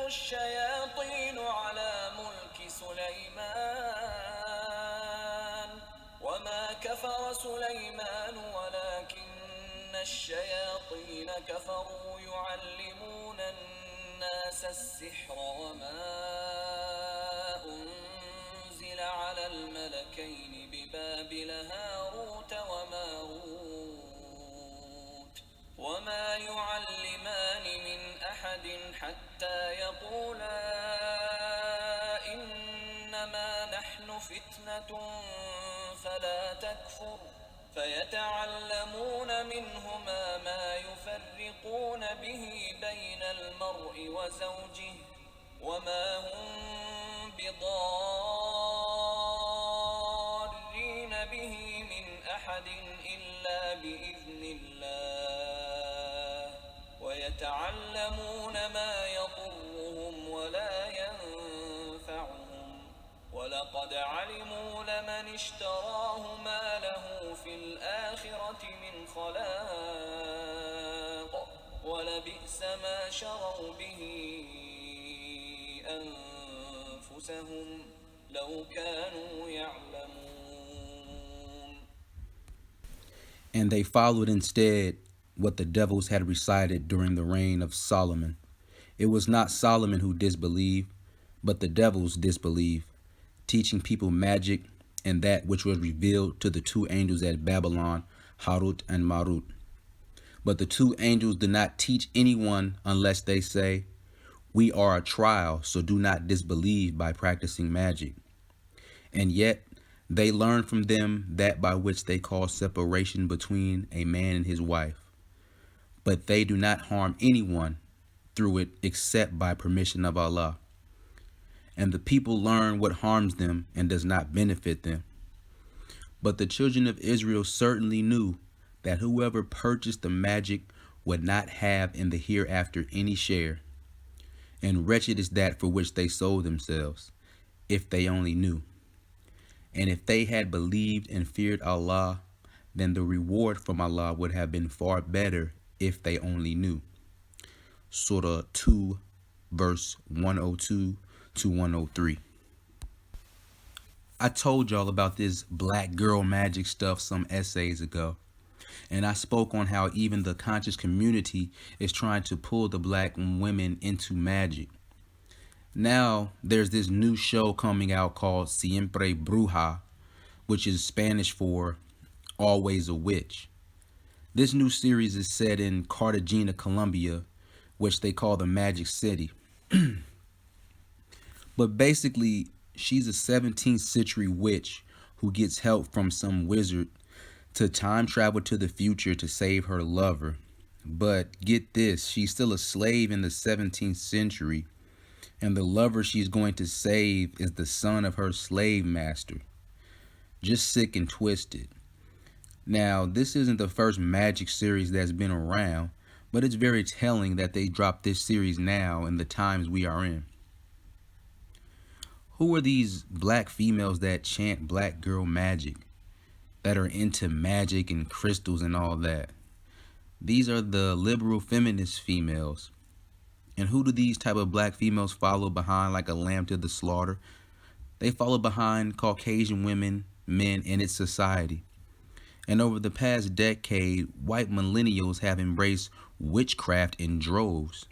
الشياطين على ملك سليمان وما كفر سليمان ولكن الشياطين كفروا يعلمون الناس السحر وما أنزل على الملكين ببابل هاروت وماروت وما يعلمان من أحد حتى يقولا إنما نحن فتنة فلا تكفر فيتعلمون منهما ما يفرقون به بين المرء وزوجه وما هم بضارين به من أحد إلا بإذن الله ويتعلمون ما يضرهم ولا ينفعهم ولقد علموا لمن اشتراه ما له في الآخرة من خلاق ولبئس ما شروا به أنفسهم لو كانوا يعلمون. And they followed instead what the devils had recited during the reign of Solomon. It was not Solomon who disbelieved, but the devils disbelieved, teaching people magic and that which was revealed to the two angels at Babylon, Harut and Marut. But the two angels did not teach anyone unless they say, "We are a trial, so do not disbelieve by practicing magic." And yet they learn from them that by which they call separation between a man and his wife. But they do not harm anyone through it except by permission of Allah. And the people learn what harms them and does not benefit them. But the children of Israel certainly knew that whoever purchased the magic would not have in the hereafter any share. And wretched is that for which they sold themselves, if they only knew. And if they had believed and feared Allah, then the reward from Allah would have been far better if they only knew. Surah 2, verse 102 to 103. I told y'all about this black girl magic stuff some essays ago. And I spoke on how even the conscious community is trying to pull the black women into magic. Now there's this new show coming out called Siempre Bruja, which is Spanish for Always a Witch. This new series is set in Cartagena, Colombia, which they call the Magic City. But basically, she's a 17th century witch who gets help from some wizard to time travel to the future to save her lover. But get this, she's still a slave in the 17th century, and the lover she's going to save is the son of her slave master. Just sick and twisted. Now, this isn't the first magic series that's been around, but it's very telling that they dropped this series now in the times we are in. Who are these black females that chant black girl magic, that are into magic and crystals and all that? These are the liberal feminist females. And who do these type of black females follow behind like a lamb to the slaughter? They follow behind Caucasian women, men, in its society. And over the past decade, white millennials have embraced witchcraft in droves.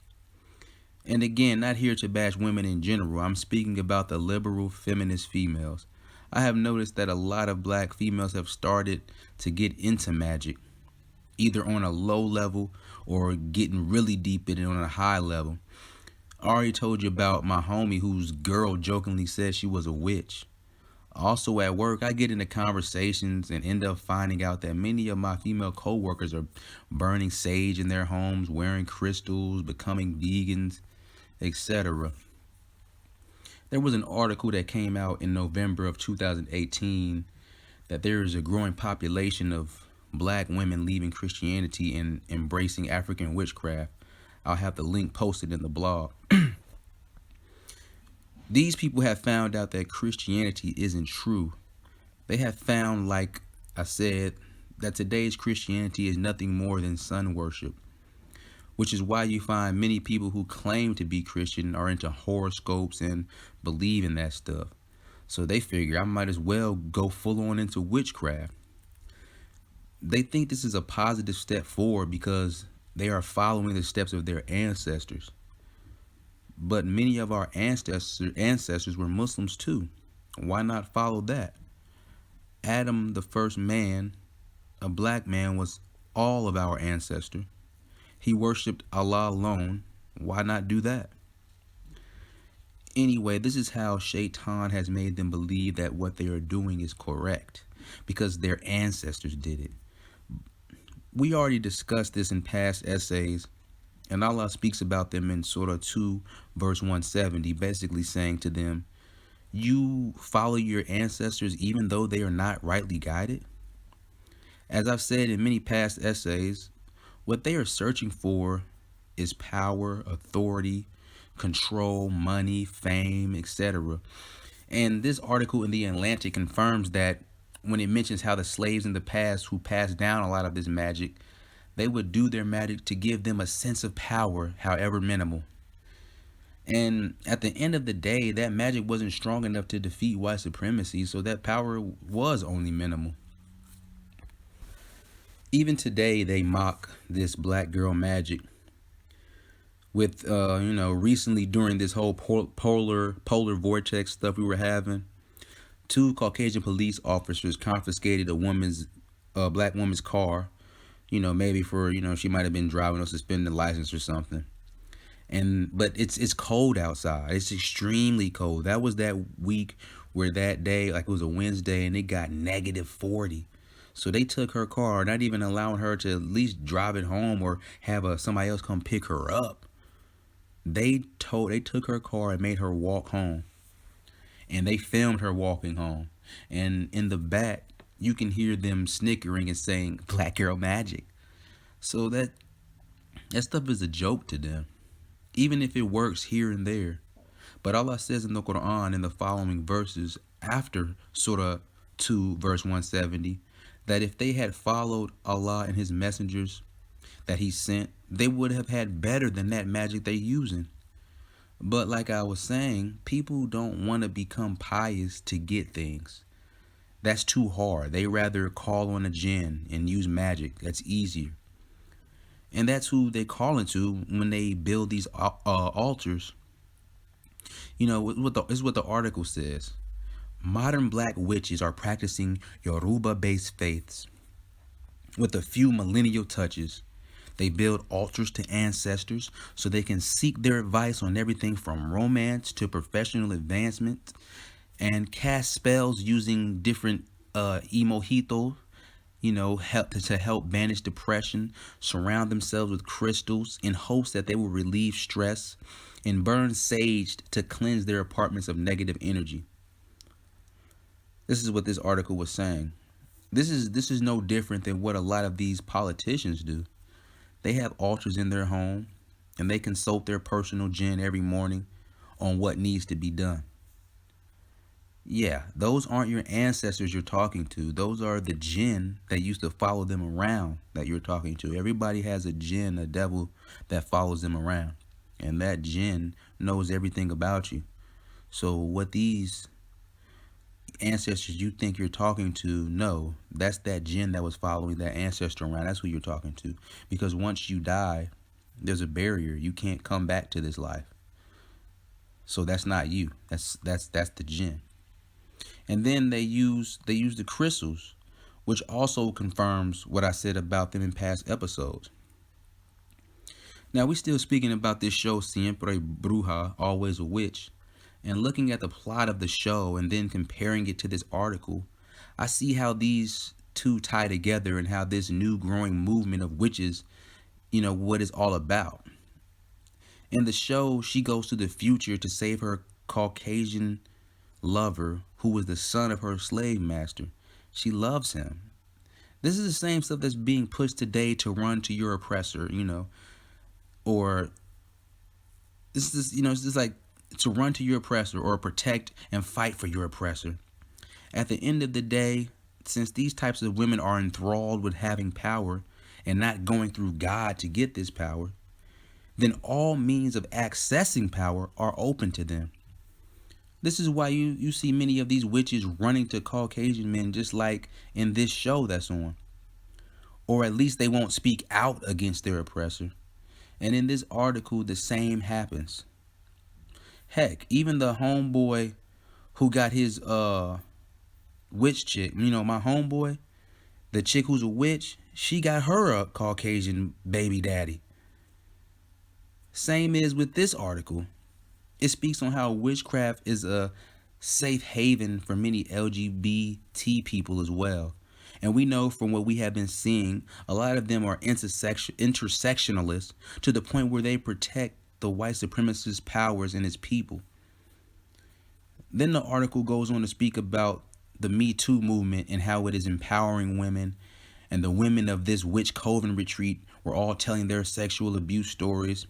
And again, not here to bash women in general. I'm speaking about the liberal feminist females. I have noticed that a lot of black females have started to get into magic, either on a low level or getting really deep in it on a high level. I already told you about my homie whose girl jokingly said she was a witch. Also at work, I get into conversations and end up finding out that many of my female coworkers are burning sage in their homes, wearing crystals, becoming vegans, etc. There was an article that came out in November of 2018 that there is a growing population of black women leaving Christianity and embracing African witchcraft. I'll have the link posted in the blog. These people have found out that Christianity isn't true. They have found, like I said, that today's Christianity is nothing more than sun worship. which is why you find many people who claim to be Christian are into horoscopes and believe in that stuff. So they figure I might as well go full on into witchcraft. They think this is a positive step forward because they are following the steps of their ancestors. But many of our ancestors were Muslims too. Why not follow that? Adam, the first man, a black man, was all of our ancestor. He worshipped Allah alone. Why not do that? Anyway, this is how Shaitan has made them believe that what they are doing is correct because their ancestors did it. We already discussed this in past essays, and Allah speaks about them in Surah 2, verse 170, basically saying to them, you follow your ancestors even though they are not rightly guided? As I've said in many past essays, what they are searching for is power, authority, control, money, fame, etc. And this article in The Atlantic confirms that when it mentions how the slaves in the past who passed down a lot of this magic, they would do their magic to give them a sense of power, however minimal. And at the end of the day, that magic wasn't strong enough to defeat white supremacy, so that power was only minimal. Even today, they mock this black girl magic. With, recently during this whole polar vortex stuff we were having, 2 Caucasian police officers confiscated a black woman's car, maybe for, she might have been driving or suspended license or something. But it's cold outside. It's extremely cold. That was that week where that day, like it was a Wednesday, and it got -40. So they took her car, not even allowing her to at least drive it home or have somebody else come pick her up. They took her car and made her walk home. And they filmed her walking home. And in the back, you can hear them snickering and saying, "Black girl magic." So that stuff is a joke to them, even if it works here and there. But Allah says in the Quran in the following verses after Surah 2 verse 170 that if they had followed Allah and his messengers that he sent, they would have had better than that magic they using. But like I was saying, people don't want to become pious to get things. That's too hard. They rather call on a jinn and use magic. That's easier. And that's who they call into when they build these altars. It's what the article says. Modern black witches are practicing Yoruba-based faiths with a few millennial touches. They build altars to ancestors so they can seek their advice on everything from romance to professional advancement, and cast spells using different emojitos, to help banish depression, surround themselves with crystals in hopes that they will relieve stress, and burn sage to cleanse their apartments of negative energy. This is what this article was saying. This is no different than what a lot of these politicians do. They have altars in their home, and they consult their personal jinn every morning on what needs to be done. Yeah, those aren't your ancestors you're talking to. Those are the jinn that used to follow them around that you're talking to. Everybody has a jinn, a devil that follows them around. And that jinn knows everything about you. So what these ancestors you think you're talking to know, that's that jinn that was following that ancestor around. That's who you're talking to. Because once you die, there's a barrier. You can't come back to this life. So that's not you. That's the jinn. And then they use the crystals, which also confirms what I said about them in past episodes. Now we're still speaking about this show Siempre Bruja, Always a Witch. And looking at the plot of the show and then comparing it to this article, I see how these two tie together and how this new growing movement of witches, what it's all about. In the show, she goes to the future to save her Caucasian lover who was the son of her slave master. She loves him. This is the same stuff that's being pushed today to run to your oppressor, or it's just like to run to your oppressor or protect and fight for your oppressor. At the end of the day, since these types of women are enthralled with having power and not going through God to get this power, then all means of accessing power are open to them. This is why you see many of these witches running to Caucasian men, just like in this show that's on. Or at least they won't speak out against their oppressor. And in this article, the same happens. Heck, even the homeboy who got his witch chick, my homeboy, the chick who's a witch, she got her a Caucasian baby daddy. Same is with this article. It speaks on how witchcraft is a safe haven for many LGBT people as well. And we know from what we have been seeing, a lot of them are intersectionalists to the point where they protect the white supremacist powers and his people. Then the article goes on to speak about the Me Too movement and how it is empowering women. And the women of this witch coven retreat were all telling their sexual abuse stories.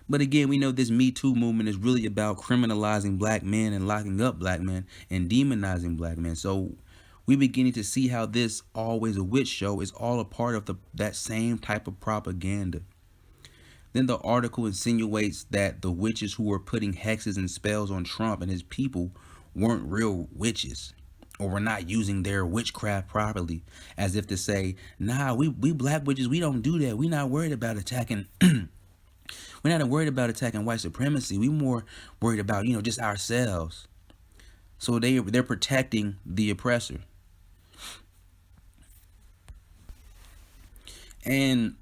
But again, we know this Me Too movement is really about criminalizing black men and locking up black men and demonizing black men. So we're beginning to see how this Always a Witch show is all a part of that same type of propaganda. Then the article insinuates that the witches who were putting hexes and spells on Trump and his people weren't real witches, or were not using their witchcraft properly, as if to say, nah, we black witches, we don't do that. We're not worried about attacking we're not worried about attacking white supremacy. We're more worried about, just ourselves. So they're protecting the oppressor. And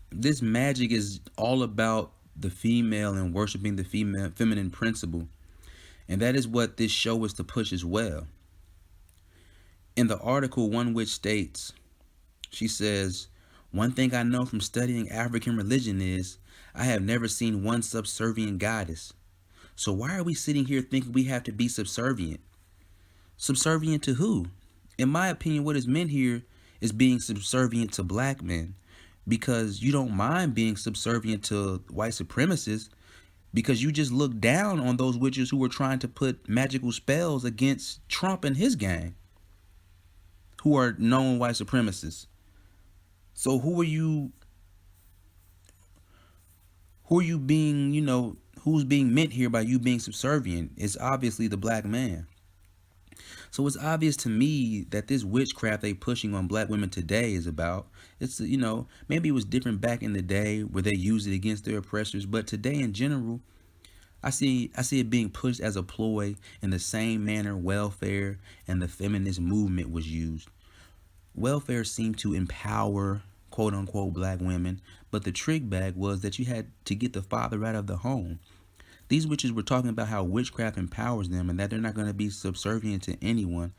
this magic is all about the female and worshiping the feminine principle. And that is what this show is to push as well. In the article, one witch states, she says, "One thing I know from studying African religion is I have never seen one subservient goddess. So why are we sitting here thinking we have to be subservient? Subservient to who? In my opinion, what is meant here is being subservient to black men, because you don't mind being subservient to white supremacists because you just look down on those witches who were trying to put magical spells against Trump and his gang, who are known white supremacists. So who are you being, who's being meant here by you being subservient? It's obviously the black man. So it's obvious to me that this witchcraft they pushing on black women today is about, it's, maybe it was different back in the day where they used it against their oppressors, but today in general, I see it being pushed as a ploy in the same manner welfare and the feminist movement was used. Welfare seemed to empower quote unquote black women, but the trick bag was that you had to get the father out of the home. These witches were talking about how witchcraft empowers them and that they're not going to be subservient to anyone,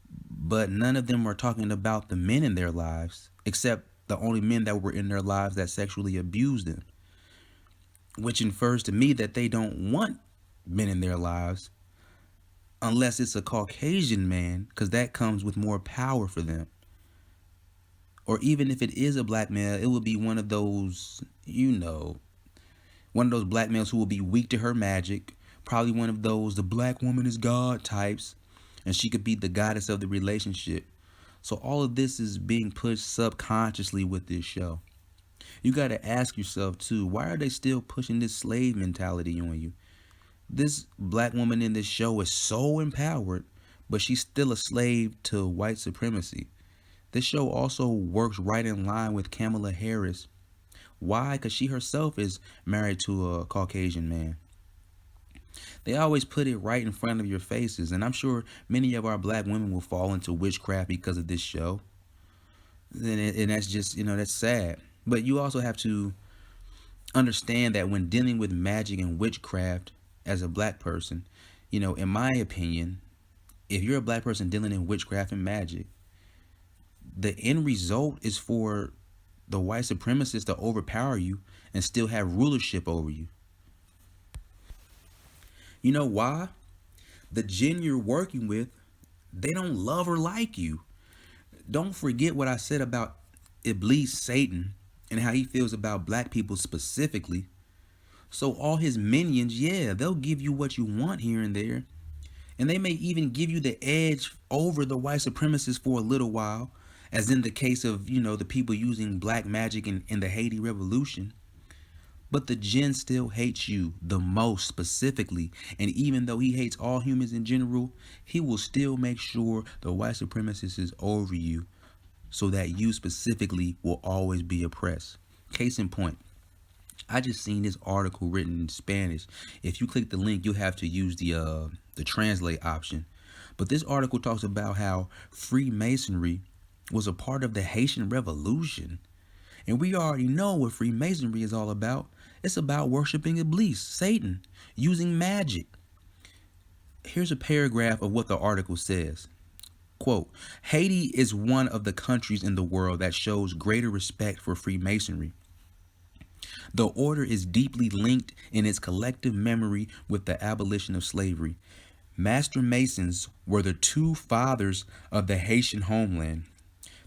but none of them are talking about the men in their lives, except the only men that were in their lives that sexually abused them, which infers to me that they don't want men in their lives unless it's a Caucasian man, because that comes with more power for them. Or even if it is a black male, it would be one of those, one of those black males who will be weak to her magic. Probably one of those, the black woman is God types. And she could be the goddess of the relationship. So all of this is being pushed subconsciously with this show. You got to ask yourself too, why are they still pushing this slave mentality on you? This black woman in this show is so empowered, but she's still a slave to white supremacy. This show also works right in line with Kamala Harris. Why? Because she herself is married to a Caucasian man. They always put it right in front of your faces, and I'm sure many of our black women will fall into witchcraft because of this show. And that's just, that's sad. But you also have to understand that when dealing with magic and witchcraft as a black person, in my opinion, if you're a black person dealing in witchcraft and magic, the end result is for the white supremacists to overpower you and still have rulership over you. You know why? The jinn you're working with, they don't love or like you. Don't forget what I said about Iblis, Satan, and how he feels about black people specifically. So all his minions, yeah, they'll give you what you want here and there. And they may even give you the edge over the white supremacists for a little while, as in the case of, the people using black magic in the Haiti Revolution. But the jinn still hates you the most specifically, and even though he hates all humans in general, he will still make sure the white supremacist is over you so that you specifically will always be oppressed. Case in point, I just seen this article written in Spanish. If you click the link, you'll have to use the translate option. But this article talks about how Freemasonry was a part of the Haitian Revolution. And we already know what Freemasonry is all about. It's about worshiping Iblis, Satan, using magic. Here's a paragraph of what the article says. Quote, Haiti is one of the countries in the world that shows greater respect for Freemasonry. The order is deeply linked in its collective memory with the abolition of slavery. Master Masons were the two fathers of the Haitian homeland.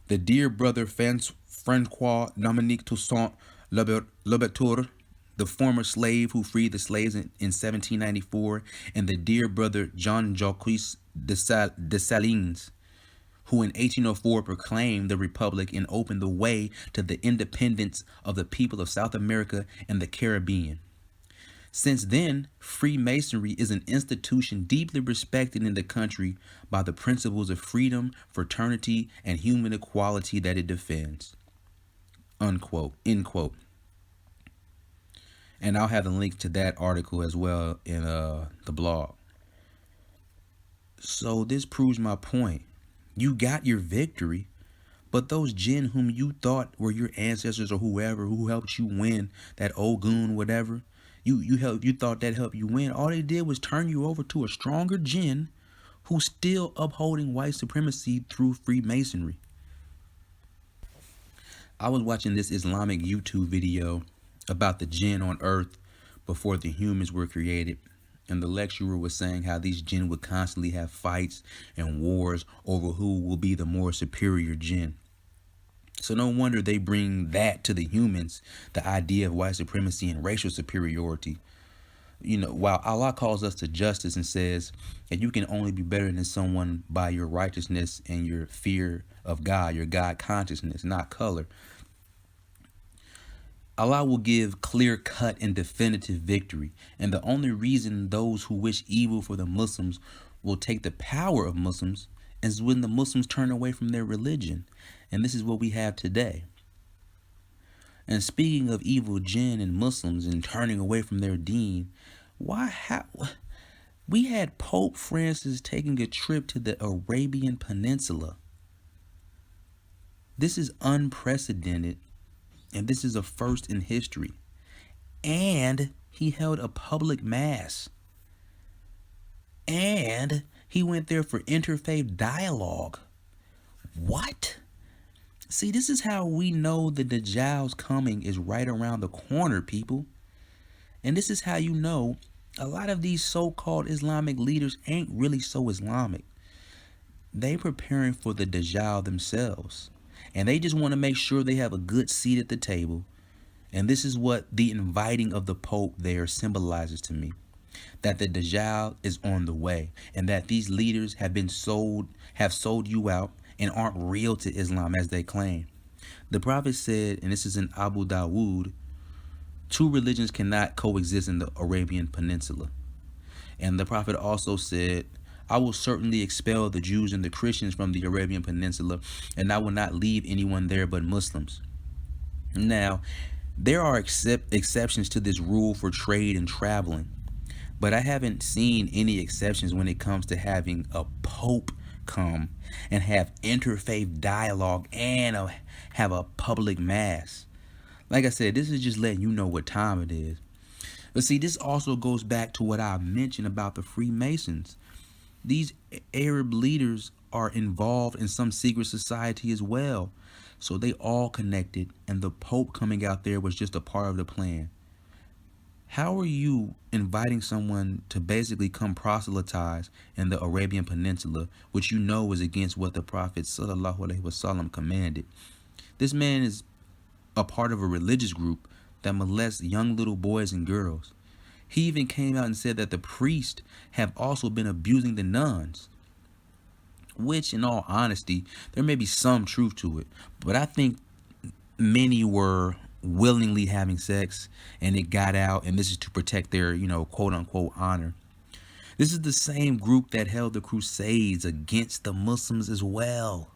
The dear brother Francois Dominique Toussaint Louverture, the former slave who freed the slaves in 1794, and the dear brother Jean-Jacques Dessalines, who in 1804 proclaimed the Republic and opened the way to the independence of the people of South America and the Caribbean. Since then, Freemasonry is an institution deeply respected in the country by the principles of freedom, fraternity, and human equality that it defends. Unquote. End quote. And I'll have the link to that article as well in the blog. So this proves my point. You got your victory, but those jinn whom you thought were your ancestors or whoever who helped you win, that Ogun, whatever, you thought that helped you win. All they did was turn you over to a stronger jinn who's still upholding white supremacy through Freemasonry. I was watching this Islamic YouTube video about the jinn on Earth before the humans were created. And the lecturer was saying how these jinn would constantly have fights and wars over who will be the more superior jinn. So no wonder they bring that to the humans, the idea of white supremacy and racial superiority. You know, while Allah calls us to justice and says that you can only be better than someone by your righteousness and your fear of God, your God consciousness, not color. Allah will give clear-cut and definitive victory, and the only reason those who wish evil for the Muslims will take the power of Muslims is when the Muslims turn away from their religion, and this is what we have today. And speaking of evil jinn and Muslims and turning away from their deen, we had Pope Francis taking a trip to the Arabian Peninsula. This is unprecedented. And this is a first in history. And he held a public mass. And he went there for interfaith dialogue. What? See, this is how we know the Dajjal's coming is right around the corner, people. And this is how you know a lot of these so-called Islamic leaders ain't really so Islamic. They preparing for the Dajjal themselves. And they just want to make sure they have a good seat at the table. And this is what the inviting of the Pope there symbolizes to me. That the Dajjal is on the way. And that these leaders have sold you out and aren't real to Islam as they claim. The Prophet said, and this is in Abu Dawood, two religions cannot coexist in the Arabian Peninsula. And the Prophet also said, I will certainly expel the Jews and the Christians from the Arabian Peninsula, and I will not leave anyone there but Muslims. Now, there are exceptions to this rule for trade and traveling, but I haven't seen any exceptions when it comes to having a pope come and have interfaith dialogue and have a public mass. Like I said, this is just letting you know what time it is. But see, this also goes back to what I mentioned about the Freemasons. These Arab leaders are involved in some secret society as well. So they all connected, and the Pope coming out there was just a part of the plan. How are you inviting someone to basically come proselytize in the Arabian Peninsula, which you know is against what the Prophet sallallahu alaihi wasallam commanded? This man is a part of a religious group that molests young little boys and girls. He even came out and said that the priests have also been abusing the nuns, which in all honesty, there may be some truth to it, but I think many were willingly having sex and it got out, and this is to protect their, quote unquote honor. This is the same group that held the crusades against the Muslims as well.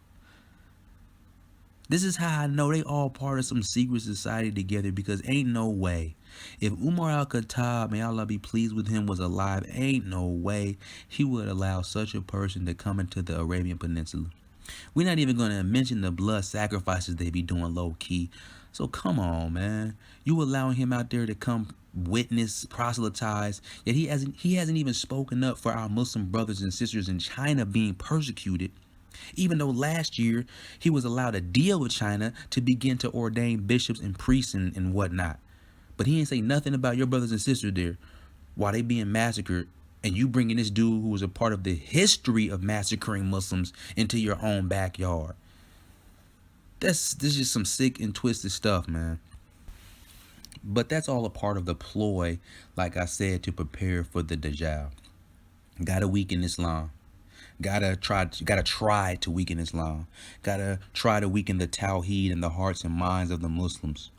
This is how I know they all part of some secret society together, because ain't no way. If Umar al-Khattab, may Allah be pleased with him, was alive, ain't no way he would allow such a person to come into the Arabian Peninsula. We're not even going to mention the blood sacrifices they be doing low key. So come on, man. You allowing him out there to come witness, proselytize, yet he hasn't even spoken up for our Muslim brothers and sisters in China being persecuted. Even though last year he was allowed to deal with China to begin to ordain bishops and priests and whatnot. But he ain't say nothing about your brothers and sisters there while they being massacred, and you bringing this dude who was a part of the history of massacring Muslims into your own backyard. This is just some sick and twisted stuff, man. But that's all a part of the ploy, like I said, to prepare for the Dajjal. Gotta weaken Islam. Gotta try to weaken Islam. Gotta try to weaken the Tawheed in the hearts and minds of the Muslims.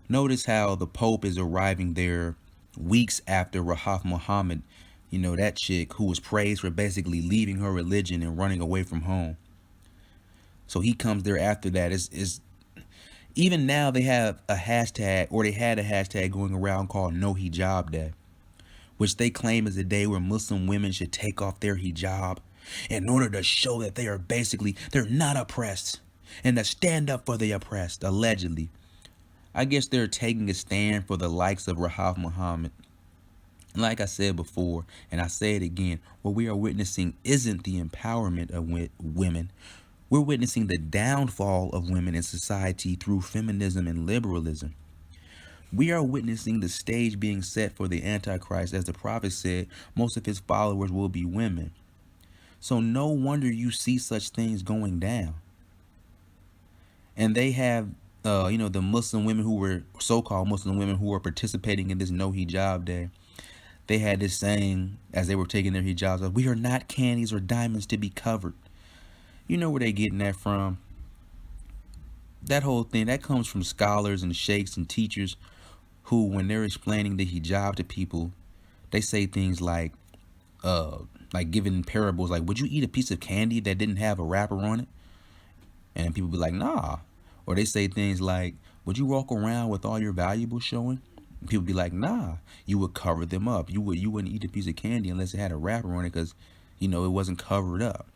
Notice how the Pope is arriving there weeks after Rahaf Muhammad, that chick who was praised for basically leaving her religion and running away from home. So he comes there after that. Even now they have a hashtag, or they had a hashtag going around called No Hijab Day, which they claim is a day where Muslim women should take off their hijab in order to show that they're not oppressed and to stand up for the oppressed, allegedly. I guess they're taking a stand for the likes of Rahaf Muhammad. Like I said before, and I say it again, what we are witnessing isn't the empowerment of women. We're witnessing the downfall of women in society through feminism and liberalism. We are witnessing the stage being set for the Antichrist. As the prophet said, most of his followers will be women. So no wonder you see such things going down. And they have, the Muslim women who were, so-called Muslim women who were participating in this No Hijab Day. They had this saying as they were taking their hijabs off: we are not candies or diamonds to be covered. You know where they getting that from? That whole thing, that comes from scholars and sheikhs and teachers who, when they're explaining the hijab to people, they say things like giving parables like, would you eat a piece of candy that didn't have a wrapper on it? And people be like, nah. Or they say things like, would you walk around with all your valuables showing? And people be like, nah. You would cover them up. You wouldn't eat a piece of candy unless it had a wrapper on it, because it wasn't covered up.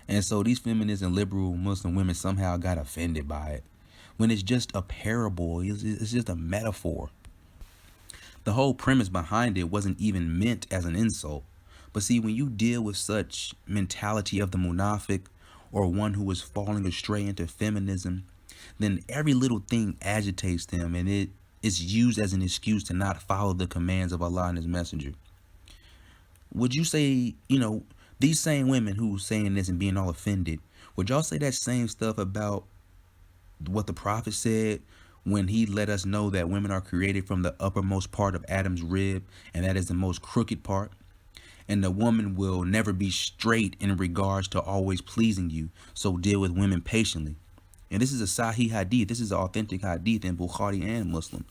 And so these feminist and liberal Muslim women somehow got offended by it, when it's just a parable. It's just a metaphor. The whole premise behind it wasn't even meant as an insult. But see, when you deal with such mentality of the munafiq, or one who is falling astray into feminism, then every little thing agitates them, and it is used as an excuse to not follow the commands of Allah and his messenger. Would you say, these same women who saying this and being all offended, would y'all say that same stuff about what the prophet said when he let us know that women are created from the uppermost part of Adam's rib, and that is the most crooked part? And the woman will never be straight in regards to always pleasing you, so deal with women patiently. And this is a Sahih hadith. This is an authentic hadith in Bukhari and Muslim.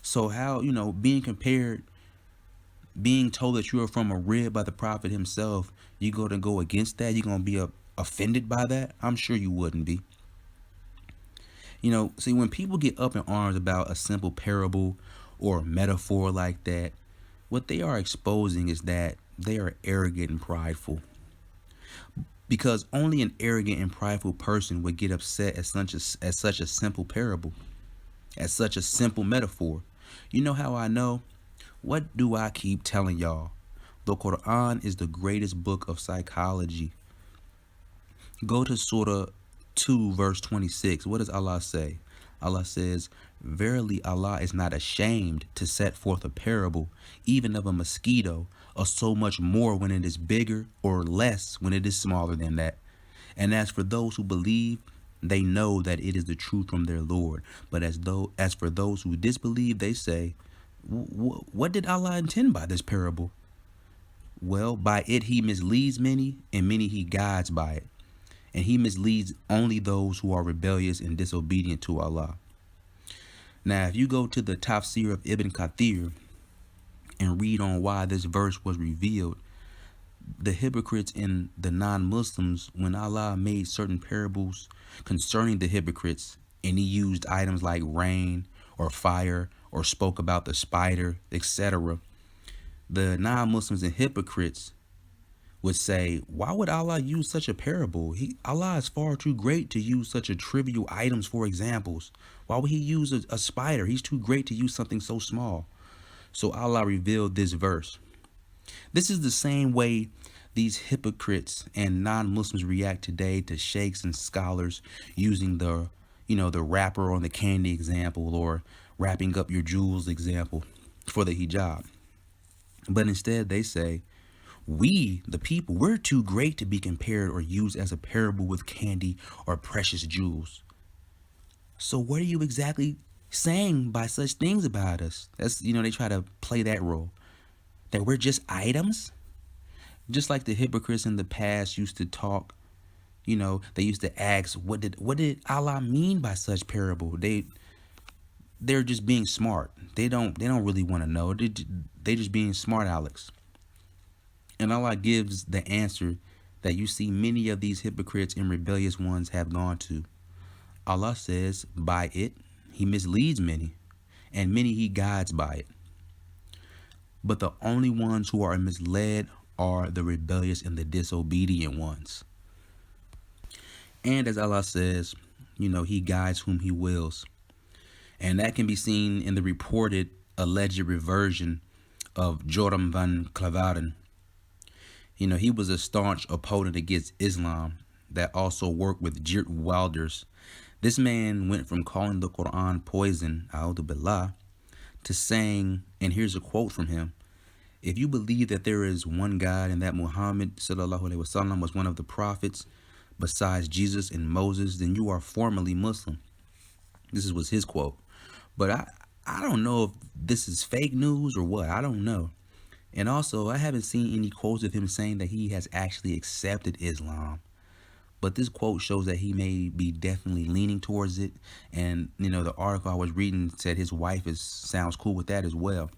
So how, being compared, being told that you are from a rib by the prophet himself, you going to go against that? You're going to be offended by that? I'm sure you wouldn't be. See, when people get up in arms about a simple parable or a metaphor like that, what they are exposing is that they are arrogant and prideful. Because only an arrogant and prideful person would get upset at such a simple parable, at such a simple metaphor. You know how I know? What do I keep telling y'all? The Quran is the greatest book of psychology. Go to Surah 2 verse 26. What does Allah say? Allah says, verily Allah is not ashamed to set forth a parable, even of a mosquito, or so much more when it is bigger, or less when it is smaller than that. And as for those who believe, they know that it is the truth from their Lord. But as for those who disbelieve, they say, what did Allah intend by this parable? Well, by it he misleads many, and many he guides by it. And he misleads only those who are rebellious and disobedient to Allah. Now, if you go to the Tafsir of Ibn Kathir and read on why this verse was revealed, the hypocrites and the non-Muslims, when Allah made certain parables concerning the hypocrites, and he used items like rain or fire or spoke about the spider, etc., the non-Muslims and hypocrites would say, why would Allah use such a parable? Allah is far too great to use such a trivial items for examples. Why would he use a spider? He's too great to use something so small. So Allah revealed this verse. This is the same way these hypocrites and non-Muslims react today to sheikhs and scholars using the wrapper on the candy example or wrapping up your jewels example for the hijab. But instead they say, we, the people, we're too great to be compared or used as a parable with candy or precious jewels. So what are you exactly saying by such things about us? That's, they try to play that role. That we're just items? Just like the hypocrites in the past used to talk, they used to ask, what did Allah mean by such parable? They're just being smart. They don't really want to know. They just being smart Alex. And Allah gives the answer that you see many of these hypocrites and rebellious ones have gone to. Allah says, by it, he misleads many, and many he guides by it. But the only ones who are misled are the rebellious and the disobedient ones. And as Allah says, he guides whom he wills. And that can be seen in the reported alleged reversion of Joram van Claveren. He was a staunch opponent against Islam that also worked with Geert Wilders. This man went from calling the Quran poison, a'udhu billah, to saying, and here's a quote from him, if you believe that there is one God and that Muhammad sallallahu alaihi wasallam was one of the prophets besides Jesus and Moses, then you are formally Muslim. This was his quote. But I don't know if this is fake news or what. I don't know. And also, I haven't seen any quotes of him saying that he has actually accepted Islam. But this quote shows that he may be definitely leaning towards it. And, the article I was reading said his wife sounds cool with that as well.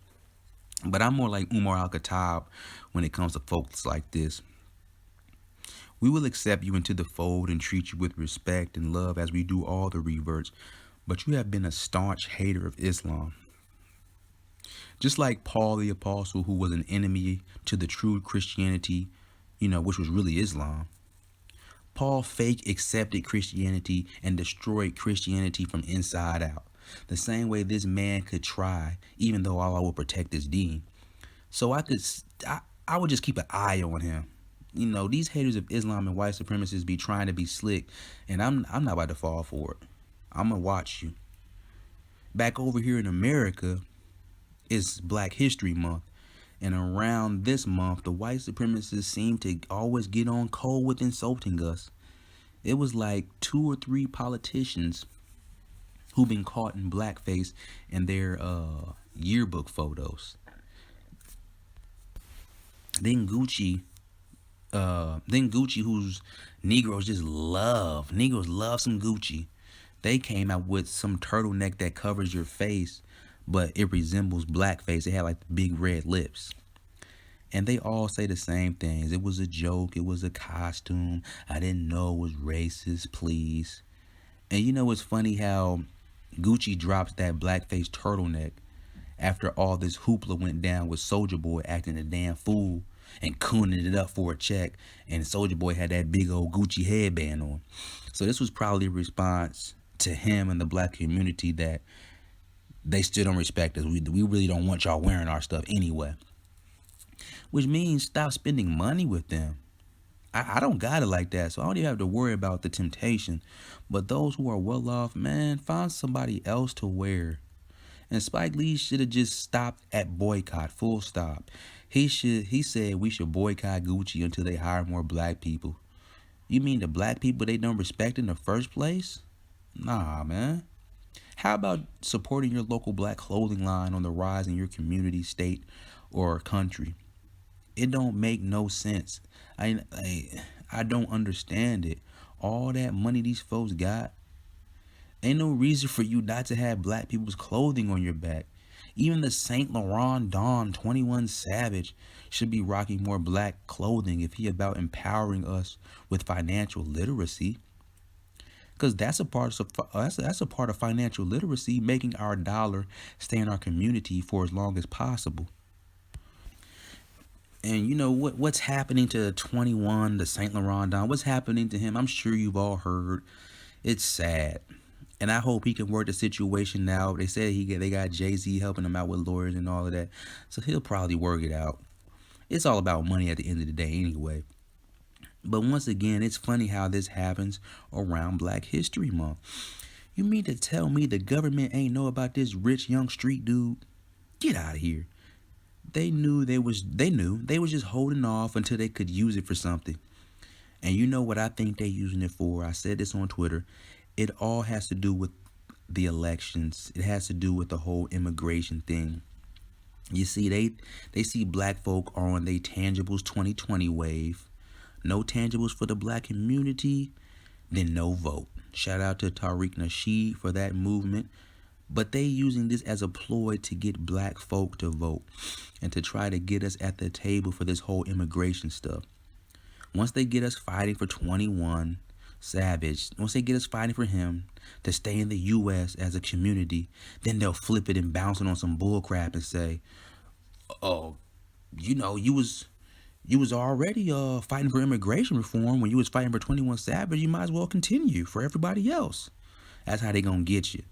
But I'm more like Umar al-Khattab when it comes to folks like this. We will accept you into the fold and treat you with respect and love as we do all the reverts. But you have been a staunch hater of Islam. Just like Paul the Apostle, who was an enemy to the true Christianity, which was really Islam. Paul fake accepted Christianity and destroyed Christianity from inside out. The same way this man could try, even though Allah will protect his deen. So I would just keep an eye on him. These haters of Islam and white supremacists be trying to be slick, and I'm not about to fall for it. I'm gonna watch you. Back over here in America, it's Black History Month, and around this month, the white supremacists seem to always get on cold with insulting us. It was like 2 or 3 politicians who've been caught in blackface in their yearbook photos. Then Gucci, whose Negroes love some Gucci. They came out with some turtleneck that covers your face, but it resembles blackface. It had like the big red lips. And they all say the same things. It was a joke. It was a costume. I didn't know it was racist, please. And it's funny how Gucci drops that blackface turtleneck after all this hoopla went down with Soulja Boy acting a damn fool and cooning it up for a check. And Soulja Boy had that big old Gucci headband on. So this was probably a response to him and the black community that they still don't respect us. We really don't want y'all wearing our stuff anyway. Which means stop spending money with them. I don't got it like that, so I don't even have to worry about the temptation. But those who are well off, man, find somebody else to wear. And Spike Lee should have just stopped at boycott, full stop. He said we should boycott Gucci until they hire more black people. You mean the black people they don't respect in the first place? Nah, man. How about supporting your local black clothing line on the rise in your community, state, or country? It don't make no sense. I don't understand it. All that money these folks got, Ain't no reason for you not to have black people's clothing on your back. Even the Saint Laurent Don 21 Savage should be rocking more black clothing if he about empowering us with financial literacy. Because that's a part of financial literacy, making our dollar stay in our community for as long as possible. And you know what's happening to 21, the Saint Laurent Don? What's happening to him? I'm sure you've all heard. It's sad, and I hope he can work the situation out. They said they got Jay-Z helping him out with lawyers and all of that, so he'll probably work it out. It's all about money at the end of the day, anyway. But once again, it's funny how this happens around Black History Month. You mean to tell me the government ain't know about this rich young street dude? Get out of here. They was just holding off until they could use it for something. And you know what I think they using it for? I said this on Twitter. It all has to do with the elections. It has to do with the whole immigration thing. You see, they see black folk are on their tangibles 2020 wave. No tangibles for the black community, then no vote. Shout out to Tariq Nasheed for that movement. But they using this as a ploy to get black folk to vote and to try to get us at the table for this whole immigration stuff. Once they get us fighting for 21 Savage, once they get us fighting for him to stay in the U.S. as a community, then they'll flip it and bounce it on some bullcrap and say, "Oh, you was already fighting for immigration reform when you was fighting for 21 Savage. You might as well continue for everybody else." That's how they gonna get you.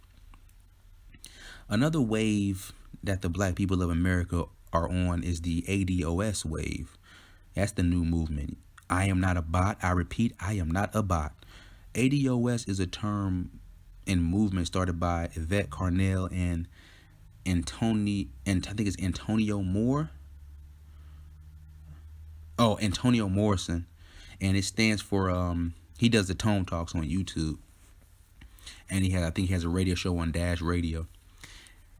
Another wave that the black people of America are on is the ADOS wave. That's the new movement. I am not a bot. I repeat, I am not a bot. ADOS is a term and movement started by Yvette Carnell and I think it's Antonio Moore. Oh, Antonio Morrison. And it stands for he does the Tone Talks on YouTube. And I think he has a radio show on Dash Radio.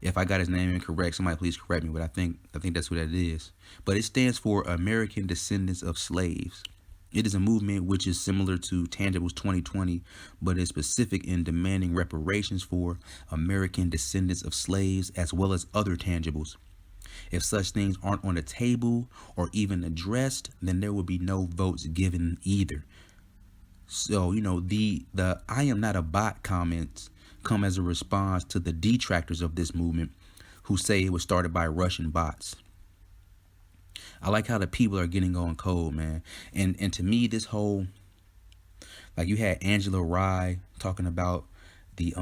If I got his name incorrect, somebody please correct me, but I think that's who that is. But it stands for American Descendants of Slaves. It is a movement which is similar to Tangibles 2020, but is specific in demanding reparations for American descendants of slaves as well as other tangibles. If such things aren't on the table or even addressed, then there will be no votes given either. So, the I am not a bot comments come as a response to the detractors of this movement who say it was started by Russian bots. I like how the people are getting on cold, man. And to me, this whole, like, you had Angela Rye talking about the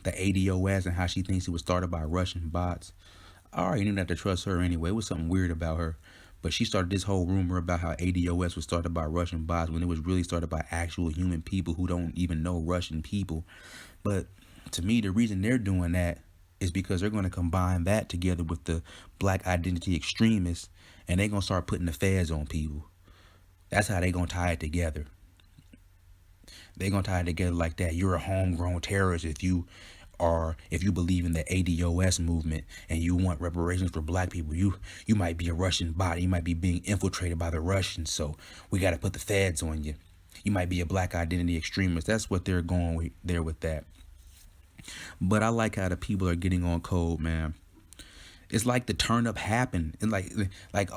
ADOS and how she thinks it was started by Russian bots. I already didn't have to trust her anyway. It was something weird about her. But she started this whole rumor about how ADOS was started by Russian bots when it was really started by actual human people who don't even know Russian people. But to me, the reason they're doing that is because they're going to combine that together with the black identity extremists, and they're going to start putting the feds on people. That's how they're going to tie it together. They're going to tie it together like that. You're a homegrown terrorist if you believe in the ADOS movement and you want reparations for black people. You might be a Russian bot. You might be being infiltrated by the Russians, so we got to put the feds on you. You might be a black identity extremist. That's what they're going there with that. But I like how the people are getting on cold, man. It's like the turn up happened, and like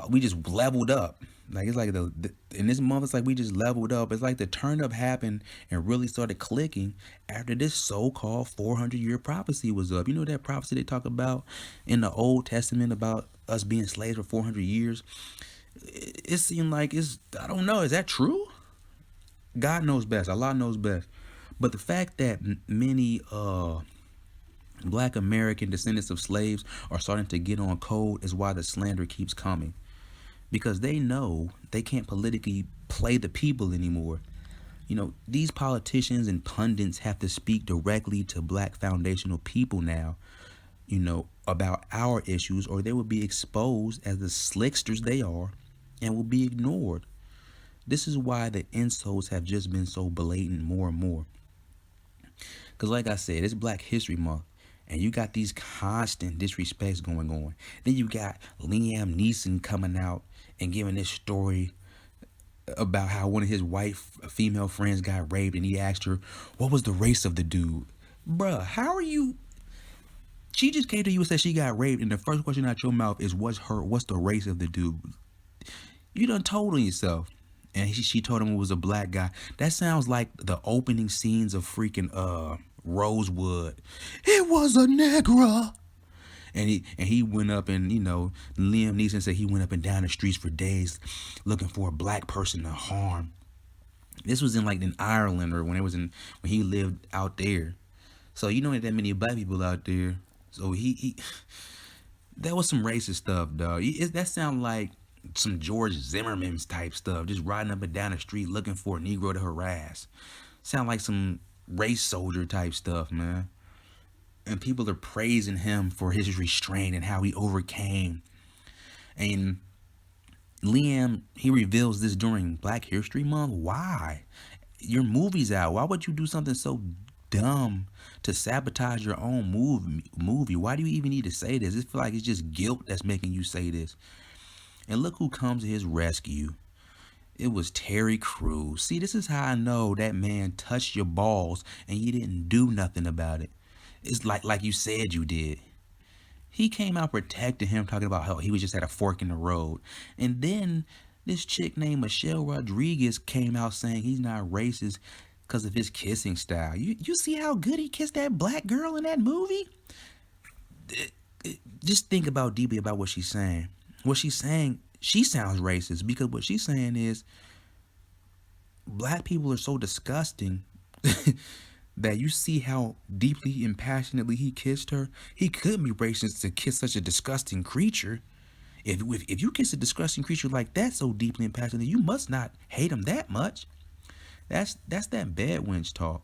we just leveled up. Like it's like in this month, it's like we just leveled up. It's like the turn up happened and really started clicking after this so-called 400-year prophecy was up. You know that prophecy they talk about in the Old Testament about us being slaves for 400 years? It seemed like I don't know, is that true? God knows best. Allah knows best. But the fact that many black American descendants of slaves are starting to get on code is why the slander keeps coming. Because they know they can't politically play the people anymore. These politicians and pundits have to speak directly to black foundational people now, about our issues, or they will be exposed as the slicksters they are and will be ignored. This is why the insults have just been so blatant more and more. Because like I said, it's Black History Month. And you got these constant disrespects going on. Then you got Liam Neeson coming out and giving this story about how one of his white female friends got raped. And he asked her, what was the race of the dude? Bruh, how are you? She just came to you and said she got raped, and the first question out your mouth is what's the race of the dude? You done told on yourself. And she told him it was a black guy. That sounds like the opening scenes of freaking Rosewood. It was a Negra. And he went up and Liam Neeson said he went up and down the streets for days looking for a black person to harm. This was in Ireland, or when he lived out there. So ain't that many black people out there. So he that was some racist stuff, dog. That sound like some George Zimmerman type stuff, just riding up and down the street looking for a Negro to harass. Sound like some race soldier type stuff, man. And people are praising him for his restraint and how he overcame. And Liam, he reveals this during Black History Month. Why? Your movie's out. Why would you do something so dumb to sabotage your own movie? Why do you even need to say this? It feels like it's just guilt that's making you say this. And look who comes to his rescue. It was Terry Crews. See, this is how I know that man touched your balls and you didn't do nothing about it. It's like you said you did. He came out protecting him, talking about how he was just at a fork in the road. And then this chick named Michelle Rodriguez came out saying he's not racist because of his kissing style. You see how good he kissed that black girl in that movie? Just think about deeply about what she's saying. What she's saying, she sounds racist because what she's saying is black people are so disgusting that you see how deeply and passionately he kissed her. He couldn't be racist to kiss such a disgusting creature. If you kiss a disgusting creature like that so deeply and passionately, you must not hate him that much. That's that bad wench talk.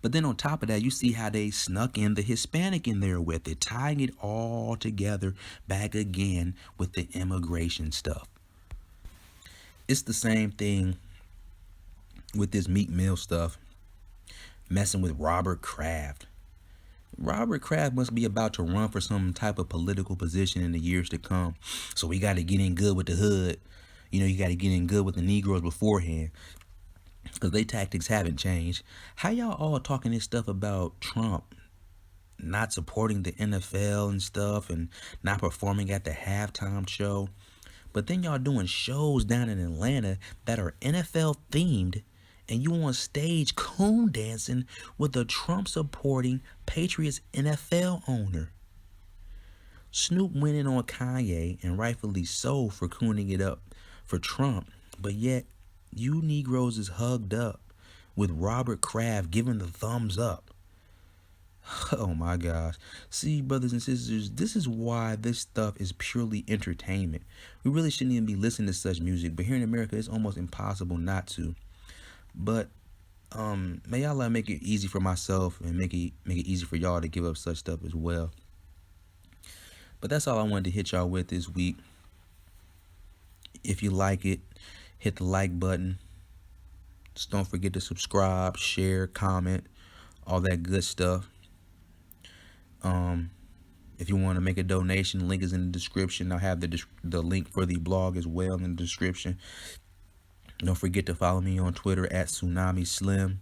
But then on top of that, you see how they snuck in the Hispanic in there with it, tying it all together back again with the immigration stuff. It's the same thing with this Meek Mill stuff, messing with Robert Kraft. Robert Kraft must be about to run for some type of political position in the years to come. So we got to get in good with the hood. You got to get in good with the Negroes beforehand, because their tactics haven't changed. How y'all all talking this stuff about Trump not supporting the NFL and stuff and not performing at the halftime show? But then y'all doing shows down in Atlanta that are NFL themed, and you on stage coon dancing with a Trump supporting Patriots NFL owner. Snoop went in on Kanye, and rightfully so, for cooning it up for Trump, but yet you Negroes is hugged up with Robert Kraft giving the thumbs up. Oh my gosh. See, brothers and sisters, this is why this stuff is purely entertainment. We really shouldn't even be listening to such music, but here in America, it's almost impossible not to. But may Allah make it easy for myself and make it easy for y'all to give up such stuff as well. But that's all I wanted to hit y'all with this week. If you like it, hit the like button. Just don't forget to subscribe, share, comment, all that good stuff. If you want to make a donation, link is in the description. I'll have the link for the blog as well in the description. Don't forget to follow me on Twitter at Tsunami Slim.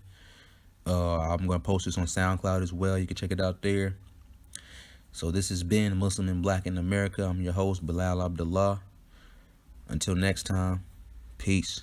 I'm going to post this on SoundCloud as well. You can check it out there. So this has been Muslim and Black in America. I'm your host, Bilal Abdullah. Until next time, peace.